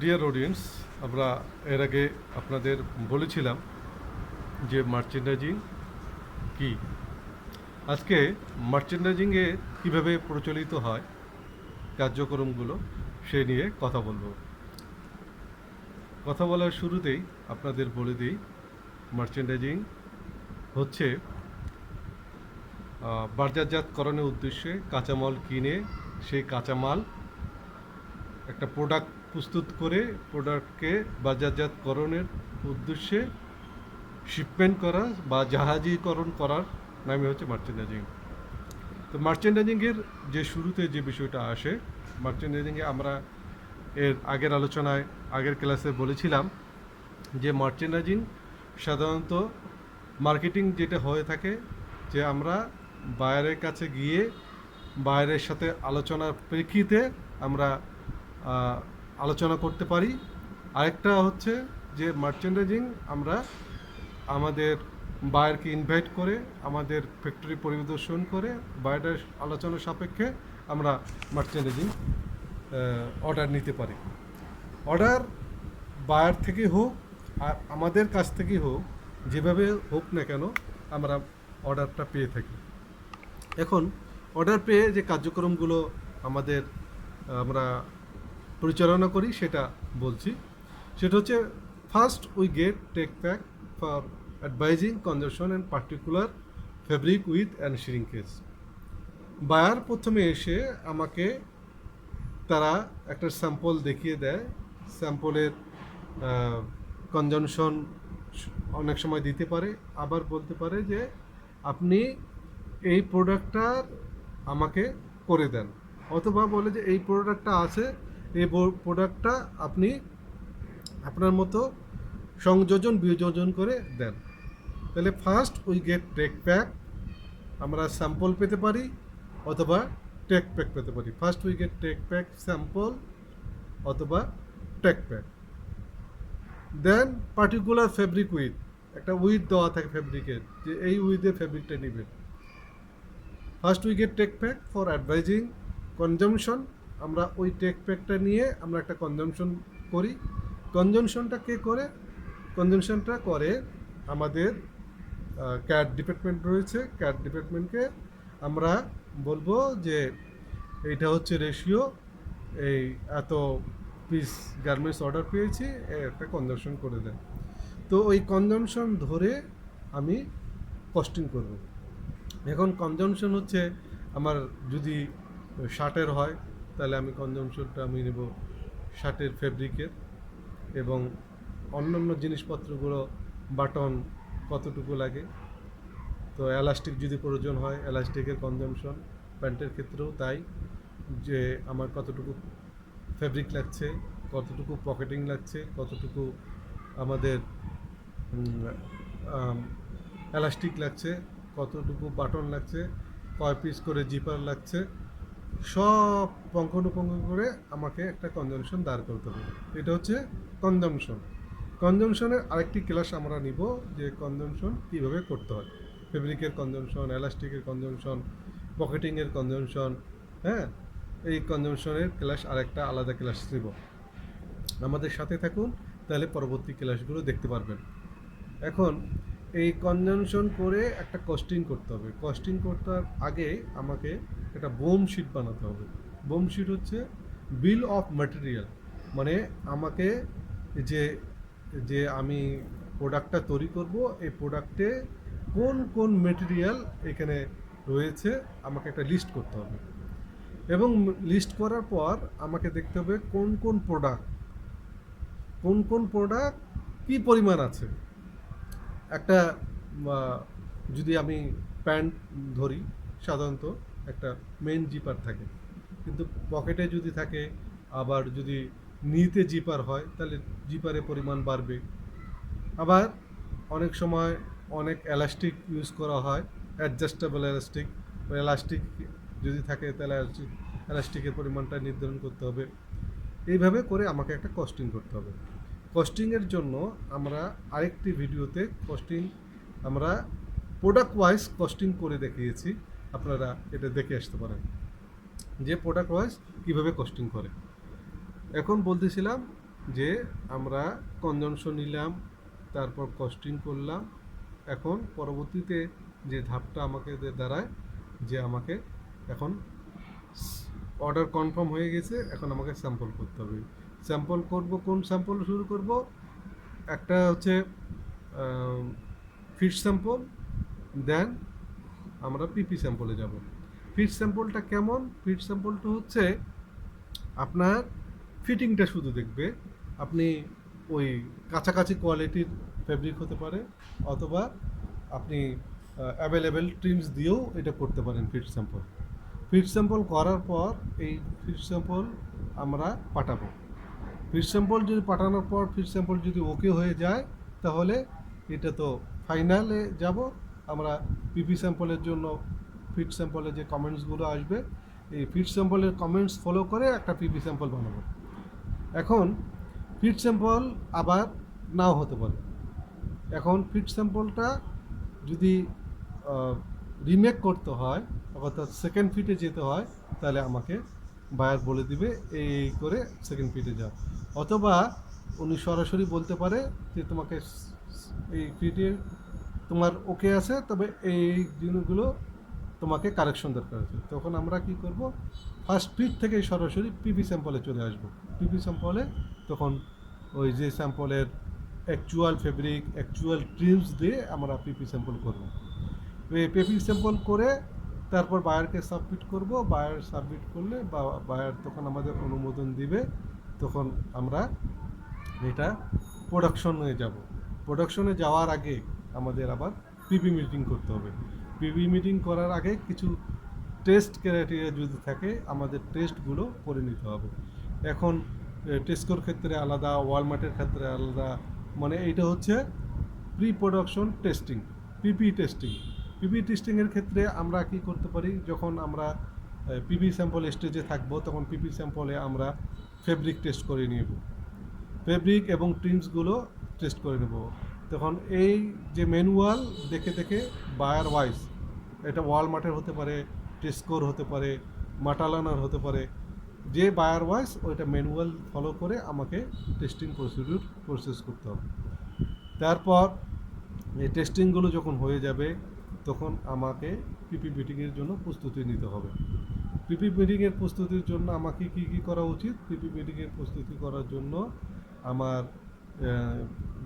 Dear audience, আমরা এর আগে আপনাদের বলেছিলাম যে মার্চেন্ডাইজিং কি। আজকে মার্চেন্ডাইজিংয়ে কীভাবে প্রচলিত হয় কার্যক্রমগুলো সে নিয়ে কথা বলবো। কথা বলার শুরুতেই আপনাদের বলে দিই, মার্চেন্ডাইজিং হচ্ছে বাজারজাতকরণের উদ্দেশ্যে কাঁচামাল কিনে সেই কাঁচামাল একটা প্রোডাক্ট প্রস্তুত করে প্রোডাক্টকে বাজারজাতকরণের উদ্দেশ্যে শিপমেন্ট করা বা জাহাজীকরণ করার নামই হচ্ছে মার্চেন্ডাইজিং। তো মার্চেন্ডাইজিংয়ের যে শুরুতে যে বিষয়টা আসে, মার্চেন্ডাইজিংয়ে আমরা এর আগের আলোচনায় আগের ক্লাসে বলেছিলাম যে মার্চেন্ডাইজিং সাধারণত মার্কেটিং যেটা হয়ে থাকে, যে আমরা বায়ারের কাছে গিয়ে বায়ারের সাথে আলোচনার প্রেক্ষিতে আমরা আলোচনা করতে পারি। আরেকটা হচ্ছে যে মার্চেন্ডাইজিং আমরা আমাদের বায়ারকে ইনভাইট করে আমাদের ফ্যাক্টরি পরিদর্শন করে বায়ারের আলোচনা সাপেক্ষে আমরা মার্চেন্ডাইজিং অর্ডার নিতে পারি। অর্ডার বায়ার থেকে হোক আর আমাদের কাছ থেকেই হোক, যেভাবে হোক না কেন আমরা অর্ডারটা পেয়ে থাকি। এখন অর্ডার পেয়ে যে কার্যক্রমগুলো আমাদের আমরা পরিচালনা করি সেটা বলছি। সেটা হচ্ছে, first we get tech pack for advising consumption and particular fabric width and shrinkage. Buyer প্রথমে এসে আমাকে তারা একটা স্যাম্পল দেখিয়ে দেয়। স্যাম্পলের কনজামশন অনেক সময় দিতে পারে, আবার বলতে পারে যে আপনি এই প্রোডাক্টটার আমাকে করে দেন, অথবা বলে যে এই প্রোডাক্টটা আছে, এই প্রোডাক্টটা আপনি আপনার মতো সংযোজন বিয়োজন করে দেন। তাহলে first we get tech pack, আমরা স্যাম্পল পেতে পারি অথবা টেক প্যাক পেতে পারি। First we get tech pack sample অথবা tech pack. Then particular fabric width, একটা উইথ দেওয়া থাকে ফেব্রিকের, যে এই উইথের ফেব্রিকটা নেবেন। First we get tech pack for advising consumption, আমরা ওই টেক প্যাকটা নিয়ে আমরা একটা কনজামশন করি। কনজামশনটা কে করে? কনজামশনটা করে আমাদের ক্যাট ডিপার্টমেন্ট রয়েছে। ক্যাট ডিপার্টমেন্টকে আমরা বলবো যে এইটা হচ্ছে রেশিও, এই এত পিস গার্মেন্টস অর্ডার পেয়েছি, একটা কনজামশন করে দেন। তো ওই কনজামশন ধরে আমি কস্টিং করব। এখন কনজামশন হচ্ছে, আমার যদি শার্টের হয় তাহলে আমি কনজামশনটা আমি নেব শার্টের ফেব্রিকের, এবং অন্যান্য জিনিসপত্রগুলো বাটন কতটুকু লাগে, তো এলাস্টিক যদি প্রয়োজন হয় এলাস্টিকের কনজামশন, প্যান্টের ক্ষেত্রেও তাই, যে আমার কতটুকু ফেব্রিক লাগছে, কতটুকু পকেটিং লাগছে, কতটুকু আমাদের এলাস্টিক লাগছে, কতটুকু বাটন লাগছে, কয় পিস করে জিপার লাগছে, সব পঙ্খানুপুঙ্খ করে আমাকে একটা কনজামশন দাঁড় করতে হবে। এটা হচ্ছে কনজামশন। কনজামশনের আরেকটি ক্লাস আমরা নিব, যে কনজামশন কীভাবে করতে হয়, ফেব্রিকের কনজামশন, এলাস্টিকের কনজামশন, পকেটিংয়ের কনজামশন। হ্যাঁ, এই কনজামশনের ক্লাস আরেকটা আলাদা ক্লাস নিব। আমাদের সাথে থাকুন, তাহলে পরবর্তী ক্লাসগুলো দেখতে পারবেন। এখন এই কনজামশন করে একটা কস্টিং করতে হবে। কস্টিং করতে আগে আমাকে একটা বোম শিট বানাতে হবে। বোম শিট হচ্ছে বিল অফ ম্যাটেরিয়াল, মানে আমাকে যে যে আমি প্রোডাক্টটা তৈরি করব, এই প্রোডাক্টে কোন কোন মেটেরিয়াল এখানে রয়েছে আমাকে একটা লিস্ট করতে হবে। এবং লিস্ট করার পর আমাকে দেখতে হবে কোন কোন প্রোডাক্ট কী পরিমাণ আছে। একটা যদি আমি প্যান্ট ধরি, সাধারণত একটা মেন জিপার থাকে, কিন্তু পকেটে যদি থাকে, আবার যদি নিতে জিপার হয় তাহলে জিপারের পরিমাণ বাড়বে। আবার অনেক সময় অনেক এলাস্টিক ইউজ করা হয়, অ্যাডজাস্টেবল এলাস্টিক, এলাস্টিক যদি থাকে তাহলে এলাস্টিকের পরিমাণটা নির্ধারণ করতে হবে। এইভাবে করে আমাকে একটা কস্টিং করতে হবে। কস্টিংয়ের জন্য আমরা আরেকটি ভিডিওতে কস্টিং আমরা প্রোডাক্ট ওয়াইজ কস্টিং করে দেখিয়েছি, আপনারা এটা দেখে আসতে পারেন যে প্রোডাক্ট ওয়াইজ কীভাবে কস্টিং করে। এখন বলতেছিলাম যে আমরা কনজামশন নিলাম, তারপর কস্টিং করলাম। এখন পরবর্তীতে যে ধাপটা আমাকে দাঁড়ায় যে আমাকে এখন অর্ডার কনফার্ম হয়ে গেছে, এখন আমাকে স্যাম্পল করতে হবে। স্যাম্পল করব, কোন স্যাম্পল শুরু করব? একটা হচ্ছে ফিট স্যাম্পল, দেন আমরা পিপি স্যাম্পলে যাব। ফিট স্যাম্পলটা কেমন? ফিট স্যাম্পলটা হচ্ছে আপনার ফিটিংটা শুধু দেখবে। আপনি ওই কাছাকাছি কোয়ালিটির ফেব্রিক হতে পারে, অথবা আপনি অ্যাভেলেবেল ট্রিমস দিয়েও এটা করতে পারেন ফিট স্যাম্পল। ফিট স্যাম্পল করার পর এই ফিট স্যাম্পল আমরা পাঠাবো। ফিট স্যাম্পল যদি পাঠানোর পর ফিট স্যাম্পল যদি ওকে হয়ে যায়, তাহলে এটা তো ফাইনালে যাব। আমরা পিপি স্যাম্পলের জন্য ফিট স্যাম্পলে যে কমেন্টসগুলো আসবে, এই ফিট স্যাম্পলের কমেন্টস ফলো করে একটা পিপি স্যাম্পল বানাবো। এখন ফিট স্যাম্পল আবার নাও হতে পারে। এখন ফিট স্যাম্পলটা যদি রিমেক করতে হয়, অর্থাৎ সেকেন্ড ফিটে যেতে হয়, তাহলে আমাকে বায়ার বলে দিবে এই করে সেকেন্ড ফিটে যাও। অথবা উনি সরাসরি বলতে পারে যে তোমাকে এই ফিটে তোমার ওকে আছে, তবে এই জিনিসগুলো তোমাকে কারেকশন দরকার আছে। তখন আমরা কি করব? ফার্স্ট ফিট থেকে সরাসরি পিপি স্যাম্পলে চলে আসব। পিপি স্যাম্পলে তখন ওই যে স্যাম্পলের অ্যাকচুয়াল ফেব্রিক, অ্যাকচুয়াল ট্রিমস দিয়ে আমরা পিপি স্যাম্পল করব। এই পিপি স্যাম্পল করে তারপর বায়ারকে সাবমিট করব। বায়ার সাবমিট করলে বা বায়ার তখন আমাদের অনুমোদন দিবে, তখন আমরা এটা প্রোডাকশনে যাব। প্রোডাকশনে যাওয়ার আগে আমাদের আবার পিপি মিটিং করতে হবে। পিপি মিটিং করার আগে কিছু টেস্ট ক্রাইটেরিয়া যদি থাকে, আমাদের টেস্টগুলো করে নিতে হবে। এখন টেস্কোর ক্ষেত্রে আলাদা, ওয়ালমার্টের ক্ষেত্রে আলাদা, মানে এইটা হচ্ছে প্রি প্রোডাকশন টেস্টিং, পিপি টেস্টিং। পিপি টেস্টিংয়ের ক্ষেত্রে আমরা কি করতে পারি? যখন আমরা পিপি স্যাম্পল স্টেজে থাকবো, তখন পিপি স্যাম্পলে আমরা ফেব্রিক টেস্ট করে নেব, ফেব্রিক এবং ট্রিমসগুলো টেস্ট করে নেব। তখন এই যে ম্যানুয়াল দেখে দেখে বায়ার ওয়াইজ, এটা ওয়ালমার্টের হতে পারে, টেস্কোর হতে পারে, মাটালানার হতে পারে, যে বায়ার ওয়াইজ ওইটা ম্যানুয়াল ফলো করে আমাকে টেস্টিং প্রসেস করতে হবে। তারপর এই টেস্টিংগুলো যখন হয়ে যাবে, তখন আমাকে পিপি মিটিংয়ের জন্য প্রস্তুতি নিতে হবে। পিপি মিটিংয়ের প্রস্তুতির জন্য আমাকে কী কী করা উচিত? পিপি মিটিংয়ের প্রস্তুতি করার জন্য আমার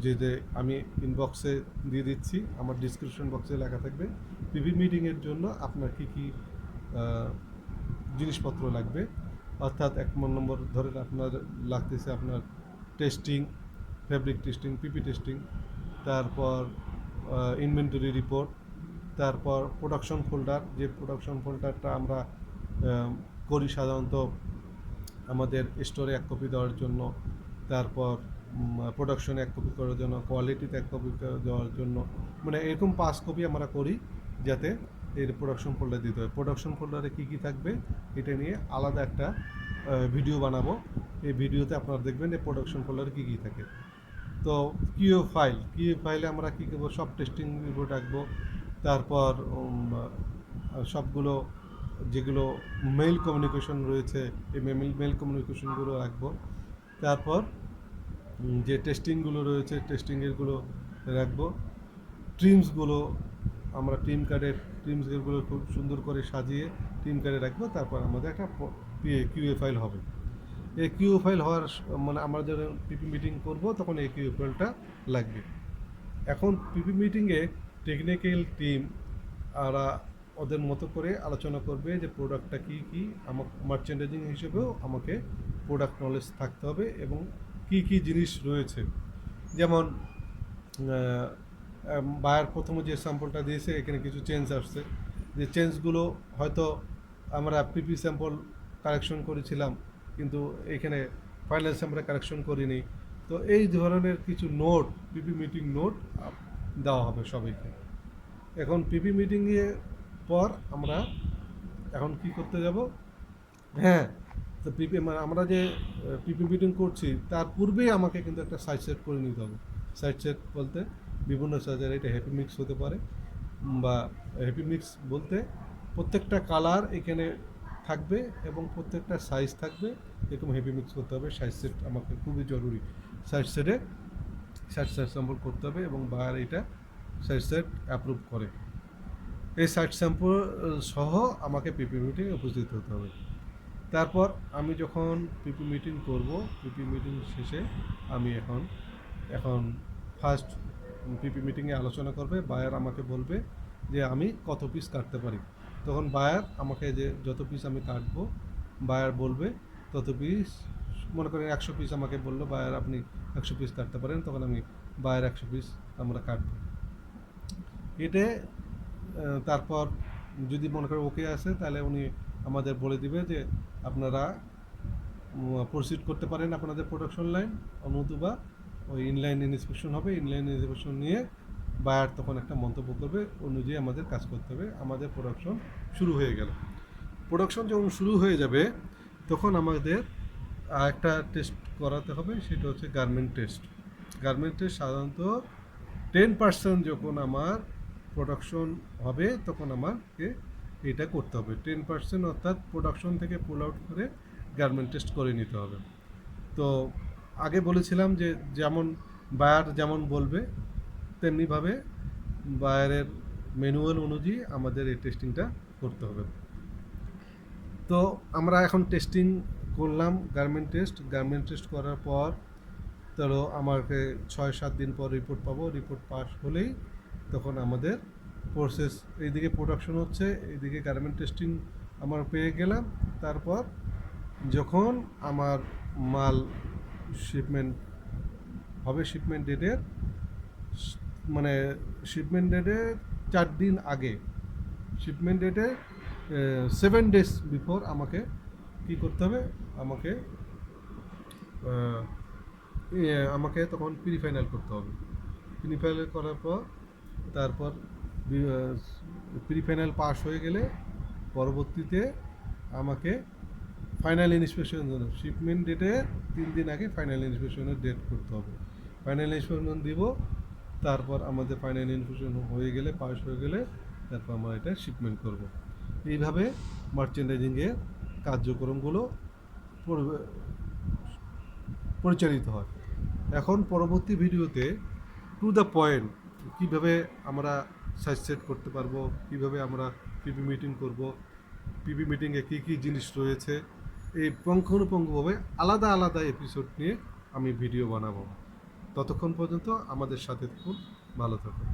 যে আমি ইনবক্সে দিয়ে দিচ্ছি, আমার ডিসক্রিপশন বক্সে লেখা থাকবে পিপি মিটিংয়ের জন্য আপনার কী কী জিনিসপত্র লাগবে। অর্থাৎ 1 নম্বর ধরেন আপনার লাগতেছে আপনার টেস্টিং, ফেব্রিক টেস্টিং, পিপি টেস্টিং, তারপর ইনভেন্টরি রিপোর্ট, তারপর প্রোডাকশন ফোল্ডার, যে প্রোডাকশন ফোল্ডারটা আমরা করি সাধারণত আমাদের স্টোরে 1 কপি দেওয়ার জন্য, তারপর প্রোডাকশনে 1 কপি করার জন্য, কোয়ালিটিতে 1 কপি দেওয়ার জন্য, মানে এরকম 5 কপি আমরা করি, যাতে এর প্রোডাকশন ফোল্ডার দিতে হয়। প্রোডাকশন ফোল্ডারে কী কী থাকবে এটা নিয়ে আলাদা একটা ভিডিও বানাবো। এই ভিডিওতে আপনারা দেখবেন এই প্রোডাকশন ফোল্ডারে কী কী থাকে। তো কিউ ফাইলে আমরা কী করবো? সব টেস্টিং রিপোর্ট রাখবো। তারপর সবগুলো যেগুলো মেইল কমিউনিকেশন রয়েছে, এই মেইল কমিউনিকেশনগুলো রাখবো। তারপর যে টেস্টিংগুলো রয়েছে টেস্টিংয়েরগুলো রাখবো। ট্রিমসগুলো আমরা ট্রিমসগুলো খুব সুন্দর করে সাজিয়ে টিম কার্ডে রাখবো। তারপর আমাদের একটা কিউএ ফাইল হবে। এই কিউ ফাইল হওয়ার মানে আমরা যখন পিপি মিটিং করব, তখন এই কিউ ফাইলটা লাগবে। এখন পিপি মিটিংয়ে টেকনিক্যাল টিম ওরা ওদের মতো করে আলোচনা করবে যে প্রোডাক্টটা কী কী, আমার মার্চেন্ডাইজিং হিসেবেও আমাকে প্রোডাক্ট নলেজ থাকতে হবে এবং কী কী জিনিস রয়েছে। যেমন বায়ার প্রথমে যে স্যাম্পলটা দিয়েছে, এখানে কিছু চেঞ্জ আসছে, যে চেঞ্জগুলো হয়তো আমরা পিপি স্যাম্পল কারেকশন করেছিলাম, কিন্তু এখানে ফাইনাল স্যাম্পলে কারেকশন করিনি। তো এই ধরনের কিছু নোট, পিপি মিটিং নোট দেওয়া হবে সবাইকে। এখন পিপি মিটিংয়ের পর আমরা এখন কি করতে যাব? হ্যাঁ, তো পিপি মানে আমরা যে পিপি মিটিং করছি তার পূর্বেই আমাকে কিন্তু একটা সাইড সেট করে নিতে হবে। সাইড সেট বলতে বিভিন্ন সাইজের, এটা হ্যাপি মিক্স হতে পারে, বা হ্যাপি মিক্স বলতে প্রত্যেকটা কালার এখানে থাকবে এবং প্রত্যেকটা সাইজ থাকবে, এরকম হেভি মিক্স করতে হবে। সাইজ সেট আমাকে খুবই জরুরি, সাইজ সেটে সাইজ স্যাম্পল করতে হবে এবং বায়ার এটা সাইজ সেট অ্যাপ্রুভ করে। এই সাইজ স্যাম্পল সহ আমাকে পিপি মিটিংয়ে উপস্থিত হতে হবে। তারপর আমি যখন পিপি মিটিং করব, পিপি মিটিং শেষে আমি এখন ফার্স্ট পিপি মিটিংয়ে আলোচনা করবে, বায়ার আমাকে বলবে যে আমি কত পিস কাটতে পারি। তখন বায়ার আমাকে যে যত পিস আমি কাটবো বায়ার বলবে তত পিস, মনে করেন 100 পিস আমাকে বললো বায়ার আপনি 100 পিস কাটতে পারেন, তখন আমি বায়ার 100 পিস আমরা কাটবো কেটে তারপর যদি মনে করেন ওকে আছে তাহলে উনি আমাদের বলে দিবে যে আপনারা প্রসিড করতে পারেন আপনাদের প্রোডাকশন লাইন, নতুবা ওই ইনলাইন ইন্সপেকশন হবে। ইনলাইন ইন্সপেকশন নিয়ে বায়ার তখন একটা মন্তব্য করবে, অনুযায়ী আমাদের কাজ করতে হবে। আমাদের প্রোডাকশন শুরু হয়ে গেল। প্রোডাকশন যখন শুরু হয়ে যাবে তখন আমাদের একটা টেস্ট করাতে হবে, সেটা হচ্ছে গার্মেন্ট টেস্ট। গার্মেন্ট টেস্ট সাধারণত 10% যখন আমার প্রোডাকশন হবে তখন আমাকে এটা করতে হবে। 10% অর্থাৎ প্রোডাকশন থেকে পুল আউট করে গার্মেন্ট টেস্ট করে নিতে হবে। তো আগে বলেছিলাম যে যেমন বায়ার যেমন বলবে তেমনিভাবে বায়ারের ম্যানুয়াল অনুযায়ী আমাদের এই টেস্টিংটা করতে হবে। তো আমরা এখন টেস্টিং করলাম, গার্মেন্ট টেস্ট করার পর ধরো আমাকে 6-7 দিন পর রিপোর্ট পাবো। রিপোর্ট পাস হলেই তখন আমাদের প্রসেস, এইদিকে প্রোডাকশন হচ্ছে, এইদিকে গার্মেন্ট টেস্টিং আমার পেয়ে গেলাম। তারপর যখন আমার মাল শিপমেন্ট হবে, শিপমেন্ট ডেটের মানে শিপমেন্ট ডেটের 4 দিন আগে, শিপমেন্ট ডেটের 7 ডেজ বিফোর আমাকে কি করতে হবে, আমাকে তখন প্রি ফাইনাল করতে হবে। প্রি ফাইনাল করার পর তারপর প্রি ফাইনাল পাস হয়ে গেলে পরবর্তীতে আমাকে ফাইনাল ইন্সপেকশন, শিপমেন্ট ডেটে 3 দিন আগে ফাইনাল ইন্সপেকশনের ডেট করতে হবে। ফাইনাল ইন্সপেকশন দিব, তারপর আমাদের ফাইনাল ইন্সপেকশন হয়ে গেলে, পাস হয়ে গেলে তারপর আমরা এটা শিপমেন্ট করব। এইভাবে মার্চেন্ডাইজিংয়ের কার্যক্রমগুলো পরিচালিত হয়। এখন পরবর্তী ভিডিওতে টু দ্য পয়েন্ট কীভাবে আমরা সাইজ সেট করতে পারবো, কীভাবে আমরা পিপি মিটিং করব, পিপি মিটিংয়ে কী কী জিনিস রয়েছে, এই পুঙ্খানুপুঙ্খভাবে আলাদা আলাদা এপিসোড নিয়ে আমি ভিডিও বানাবো। ততক্ষণ পর্যন্ত আমাদের সাথে থাকুন, ভালো থাকুন।